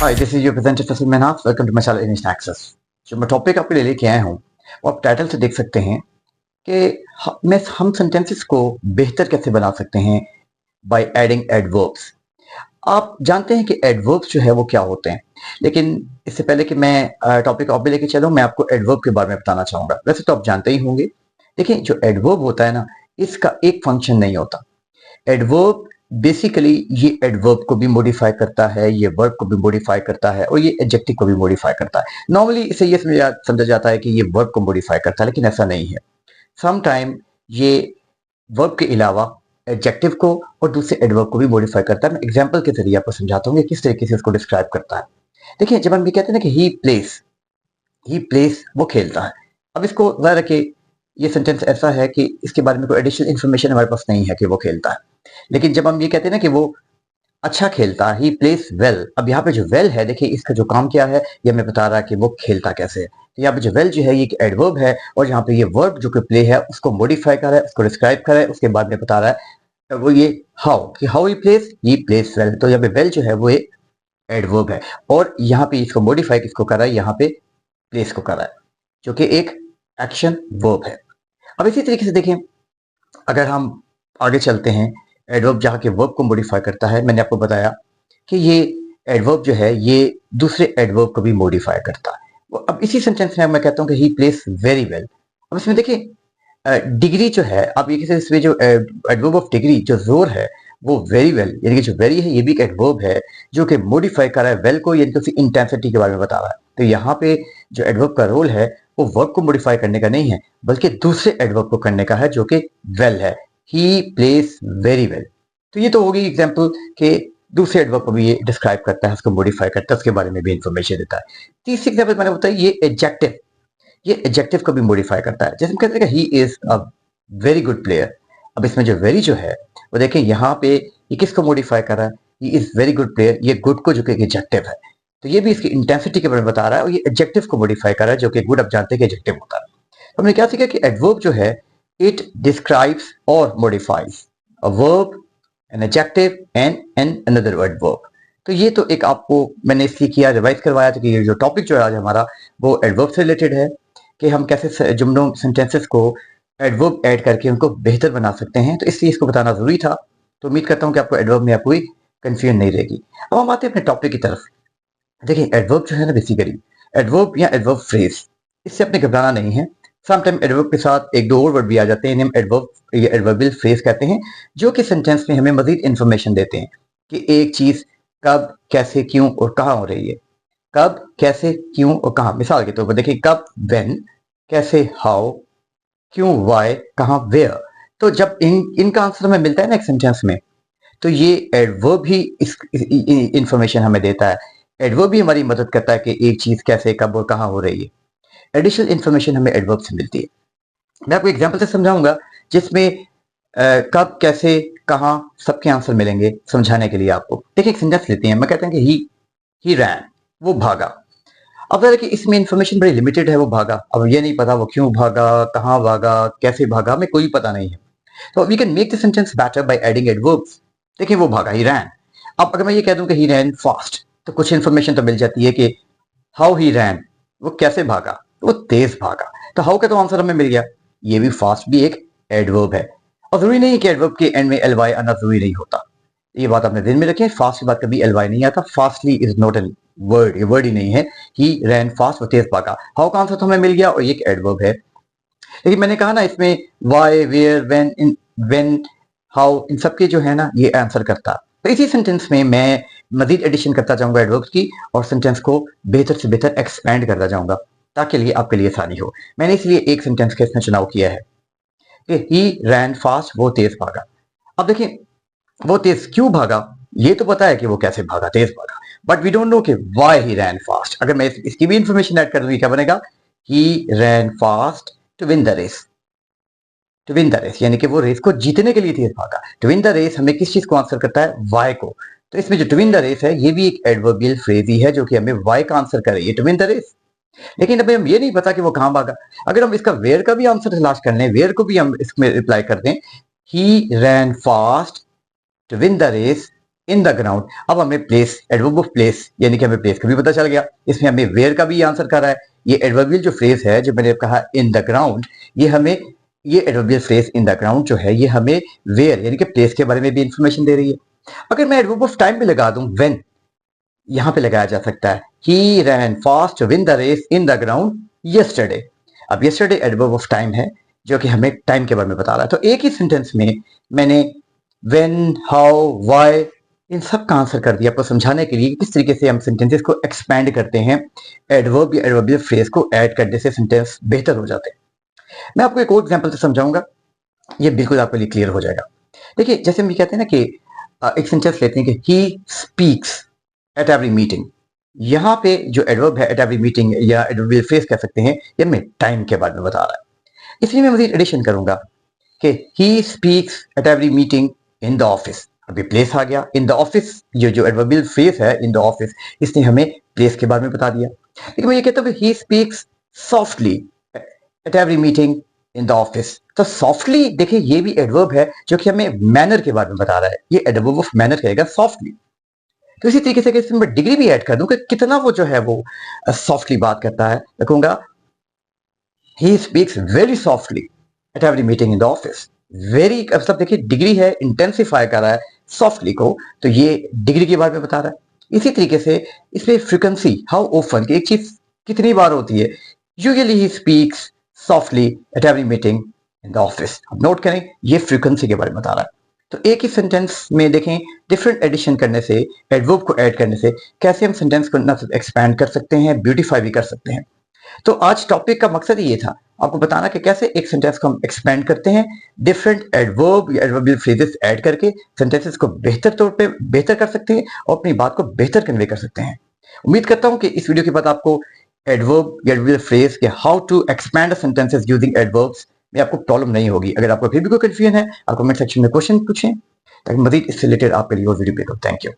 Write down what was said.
Hi, this is your presenter Faisal Mehnaz. Welcome to my channel English access. जो मैं topic आपके लिए लेके आया हूँ वो आप टाइटल से देख सकते हैं कि हम सेंटेंसेस को बेहतर कैसे बना सकते हैं बाय एडिंग एडवर्ब्स। आप जानते हैं कि एडवर्ब्स जो है वो क्या होते हैं, लेकिन इससे पहले कि मैं टॉपिक आप भी लेके चलूँ, मैं आपको एडवर्ब के बारे में बताना चाहूंगा। वैसे तो आप जानते ही होंगे। देखिए, जो एडवर्ब होता है ना, इसका एक फंक्शन नहीं होता। एडवर्ब बेसिकली ये एडवर्ब को भी मॉडिफाई करता है, ये वर्ब को भी मॉडिफाई करता है और ये एडजेक्टिव को भी मॉडिफाई करता है। नॉर्मली इसे ये समझा जाता है कि ये वर्ब को मॉडिफाई करता है, लेकिन ऐसा नहीं है। सम टाइम ये वर्ब के अलावा एडजेक्टिव को और दूसरे एडवर्ब को भी मॉडिफाई करता है। मैं एग्जांपल के जरिए आपको समझाता हूँ कि किस तरीके से इसको डिस्क्राइब करता है। देखिए, जब हम ये कहते हैं ना कि ही प्लेस वो खेलता है। अब इसको ज़रा रखिए, ये सेंटेंस ऐसा है कि इसके बारे में कोई एडिशनल इन्फॉर्मेशन हमारे पास नहीं है कि वो खेलता है। लेकिन जब हम ये कहते हैं ना कि वो अच्छा खेलता है, ही प्लेस वेल। अब यहाँ पे जो वेल है, देखिए इसका जो काम क्या है, ये हमें बता रहा है कि वो खेलता कैसे है। तो यहाँ पे जो वेल जो है ये एक एडवर्ब है, और यहाँ पे ये वर्ब जो कि प्ले है उसको मॉडिफाई कर रहा है, उसको डिस्क्राइब कर रहा है। उसके बाद में बता रहा है वो ये हाउ, कि हाउ ही प्लेस वेल। तो यहाँ पे वेल जो है वो एक एडवर्ब है, और यहाँ पे इसको मॉडिफाई किसको कर रहा है, यहाँ पे प्लेस को कर रहा है, जो कि एक एक्शन वर्ब है। अब इसी तरीके से देखें, अगर हम आगे चलते हैं, एडवर्ब जहाँ के वर्ब को मॉडिफाई करता है, मैंने आपको बताया कि ये एडवर्ब जो है ये दूसरे एडवर्ब को भी मॉडिफाई करता है। अब इसी सेंटेंस में मैं कहता हूँ कि ही प्लेस वेरी वेल। अब इसमें देखिए, डिग्री जो है, आप ये किसी इसमें जो एडवर्ब ऑफ डिग्री जो जोर है वो वेरी वेल, यानी कि जो वेरी है ये भी एक एडवर्ब है जो कि मॉडिफाई कर रहा है वेल को, यानी कि उसकी इंटेंसिटी के बारे में बता रहा है। तो यहाँ पे जो एडवर्ब का रोल है वो वर्ब को मॉडिफाई करने का नहीं है, बल्कि दूसरे एडवर्ब को करने का है, जो कि वेल है। ही प्लेस वेरी वेल। तो ये तो होगी एग्जाम्पल के दूसरे एडवर्ब को भी ये डिस्क्राइब करता है, उसको मॉडिफाई करता है, उसके बारे में भी इंफॉर्मेशन देता है। तीसरी एग्जाम्पल मैंने बताया, ये एडजेक्टिव, ये एडजेक्टिव को भी मॉडिफाई करता है। जैसे हम कहते हैं कि he is a very good player. अब इसमें जो वेरी जो है वो देखें, यहाँ पे ये किसको मॉडिफाई कर रहा है, he is very good player, ये गुड को जो कि एडजेक्टिव है, तो ये भी इसकी इंटेंसिटी के बारे में बता रहा है, और ये एडजेक्टिव को मॉडिफाई कर रहा है, जो कि गुड आप जानते हैं कि एडजेक्टिव होता है। तो हमने क्या सीखा कि एडवर्ब जो है इट डिस्क्राइब्स और modifies a verb, an adjective and an another verb. तो ये तो एक आपको मैंने इसलिए किया, रिवाइज करवाया था कि ये जो टॉपिक जो है आज हमारा वो एडवर्ब से रिलेटेड है, कि हम कैसे जुमलों सेंटेंसेस को एडवर्ब ऐड करके उनको बेहतर बना सकते हैं। तो इसलिए इसको बताना जरूरी था। तो उम्मीद करता हूँ कि आपको एडवर्ब में कोई कंफ्यूजन नहीं रहेगी। अब हम आते हैं अपने टॉपिक की तरफ। देखिए, एडवर्ब जो है ना, बेसिकली एडवर्ब या एडवर्ब फ्रेज, इससे अपने घबराना नहीं है। समटाइम एडवर्ब के साथ एक दो और वर्ड भी आ जाते हैं, इन्हें हम एडवर्ब या एडवर्बियल फ्रेज कहते हैं, जो कि सेंटेंस में हमें मजीद इंफॉर्मेशन देते हैं कि एक चीज कब, कैसे, क्यों और कहाँ हो रही है। कब, कैसे, क्यों और कहाँ। मिसाल के तौर पर देखिए, कब व्हेन, कैसे हाउ, क्यों वाई, कहाँ वेयर। तो जब इनका आंसर हमें मिलता है ना एक सेंटेंस में, तो ये एडवर्ब ही इस इंफॉर्मेशन हमें देता है। एडवर्ब भी हमारी मदद करता है कि एक चीज कैसे, कब और कहाँ हो रही है। एडिशनल इंफॉर्मेशन हमें एडवर्ब से मिलती है। मैं आपको एग्जांपल से समझाऊंगा, जिसमें कब, कैसे, कहाँ सबके आंसर मिलेंगे समझाने के लिए आपको। देखिए, एक सेंटेंस लेते हैं, मैं कहता हूँ कि ही रैन, वो भागा। अब जरा कि इसमें इंफॉर्मेशन बड़ी लिमिटेड है, वो भागा। अब ये नहीं पता वो क्यों भागा, कहाँ भागा, कैसे भागा, हमें कोई पता नहीं है। तो we can make the sentence better by adding adverbs. देखिए, वो भागा, ही रैन। अब अगर मैं ये कह दूं कि ही रैन फास्ट, तो कुछ इंफॉर्मेशन तो मिल जाती है कि हाउ ही रैन, वो कैसे भागा, वो तेज भागा। तो हाउ का तो आंसर हमें मिल गया। ये भी फास्ट भी एक एडवर्ब है, और जरूरी नहीं है कि एडवर्ब के एंड में एल वाई आना जरूरी नहीं होता। ये बात आपने दिन में रखें, फास्ट के बाद कभी एल वाई नहीं आता। Fastly is not an word, ये वर्ड ही नहीं है। ही रैन फास्ट, वो तेज भागा। हाउ का आंसर तो हमें मिल गया, और ये एक एडवर्ब है। लेकिन मैंने कहा ना, इसमें वाई, वेयर, व्हेन, हाउ, इन सबके जो है ना ये आंसर करता। तो इसी सेंटेंस में मैं मजीद एडिशन करता जाऊंगा एडवर्ब्स की, और सेंटेंस को बेहतर से बेहतर एक्सपेंड करता जाऊंगा, ताकि लिए आपके लिए आसानी हो। मैंने इसलिए एक सेंटेंस का इसमें चुनाव किया है कि ही रैन फास्ट, वो तेज भागा। अब देखिए, वो तेज क्यों भागा, ये तो पता है कि वो कैसे भागा, तेज भागा, बट वी डोंट नो कि व्हाई ही रैन फास्ट। अगर मैं इसकी भी इंफॉर्मेशन ऐड कर दूंगी, क्या बनेगा, he ran fast to win the race. To win the race यानी कि वो रेस को जीतने के लिए तेज भागा। टू विन द रेस हमें किस चीज को आंसर करता है, वाई को। तो इसमें जो टू विन द रेस है, ये भी एक एडवर्बियल फ्रेज ही है, जो कि हमें वाई का आंसर कर रही है, टू विन द रेस। लेकिन अभी हम ये नहीं पता कि वो कहां भागा। अगर हम इसका वेयर का भी आंसर तलाश कर लें, वेयर को भी हम इसमें रिप्लाई कर दें, he ran fast to win the race in the ground. अब हमें प्लेस, एडवर्ब ऑफ प्लेस, यानी कि हमें प्लेस का भी पता चल गया। इसमें हमें वेयर का भी आंसर कर रहा है। ये एडवर्बियल जो फ्रेज है, जो मैंने कहा इन द ग्राउंड, ये adverbial phrase in the ground जो है, ये हमें वेयर यानी कि प्लेस के बारे में भी इंफॉर्मेशन दे रही है। अगर मैं एडवर्ब ऑफ टाइम भी लगा दूं, व्हेन, यहां पे लगाया जा सकता है। He ran fast win the race in the ground yesterday. अब यस्टरडे एडवर्ब ऑफ टाइम है, जो कि हमें टाइम के बारे में बता रहा है। तो एक ही सेंटेंस में मैंने व्हेन, हाउ, व्हाई, इन सब का आंसर कर दिया आपको समझाने के लिए किस तरीके से हम सेंटेंसेस को एक्सपैंड करते हैं। एडवर्ब या एडवर्बियल फ्रेज को ऐड करने से सेंटेंस बेहतर हो जाते हैं। मैं आपको एक और एग्जांपल से समझाऊंगा, ये बिल्कुल आपके लिए क्लियर हो जाएगा। देखिए, जैसे हम ये कहते हैं ना कि एक सेंटेंस लेते हैं कि he speaks at every meeting. यहाँ पे जो एडवर्ब है एट एवरी मीटिंग या एडवर्बियल फ्रेज कह सकते हैं, ये हमें टाइम के बारे में बता रहा है। इसलिए मैं मजीद एडिशन करूंगा कि he speaks at every meeting in the office. अभी प्लेस आ गया। इन द ऑफिस, ये जो एडवर्बियल फ्रेज है इन द ऑफिस, इसने हमें प्लेस के बारे में बता दिया। लेकिन मैं ये कहता हूँ he speaks softly at every meeting in the office. तो सॉफ्टली, देखिए ये भी एडवर्ब है जो कि हमें मैनर के बारे में बता रहा है। ये एडवर्ब ऑफ मैनर कहेगा सॉफ्टली। तो इसी तरीके से इसमें मैं डिग्री भी ऐड कर दूं कि कितना वो जो है वो सॉफ्टली बात करता है, मैं कहूंगा he speaks very softly at every meeting in the office. Very, अब सब देखिए डिग्री है, इंटेंसिफाई कर रहा है सॉफ्टली को, तो ये डिग्री के बारे में बता रहा है। इसी तरीके से इसमें फ्रीक्वेंसी, हाउ ओफन, की एक चीज कितनी बार होती है। Usually he speaks softly at every meeting in the office. अब नोट करें, ये फ्रीक्वेंसी के बारे में बता रहा है। तो एक ही सेंटेंस में देखें डिफरेंट एडिशन करने से, एडवर्ब को ऐड करने से कैसे हम सेंटेंस को ना सिर्फ एक्सपैंड कर सकते हैं, ब्यूटीफाई भी कर सकते हैं। तो आज टॉपिक का मकसद ही ये था, आपको बताना कि कैसे एक सेंटेंस को हम एक्सपेंड करते हैं, डिफरेंट एडवर्ब या एडवर्बियल फ्रेजेस ऐड करके सेंटेंसेस को बेहतर तौर पे बेहतर कर सकते हैं और अपनी बात को बेहतर कन्वे कर सकते हैं। उम्मीद करता हूं कि इस वीडियो के बाद आपको एडवर्ब या एडवर्बियल फ्रेज के how to expand sentences using adverbs में आपको प्रॉब्लम नहीं होगी। अगर आपको फिर भी कोई कंफ्यूजन है, आप कमेंट सेक्शन में क्वेश्चन पूछें ताकि मजीद इससे रिलेटेड आपके लिए वो वीडियो भेजूं। Thank you.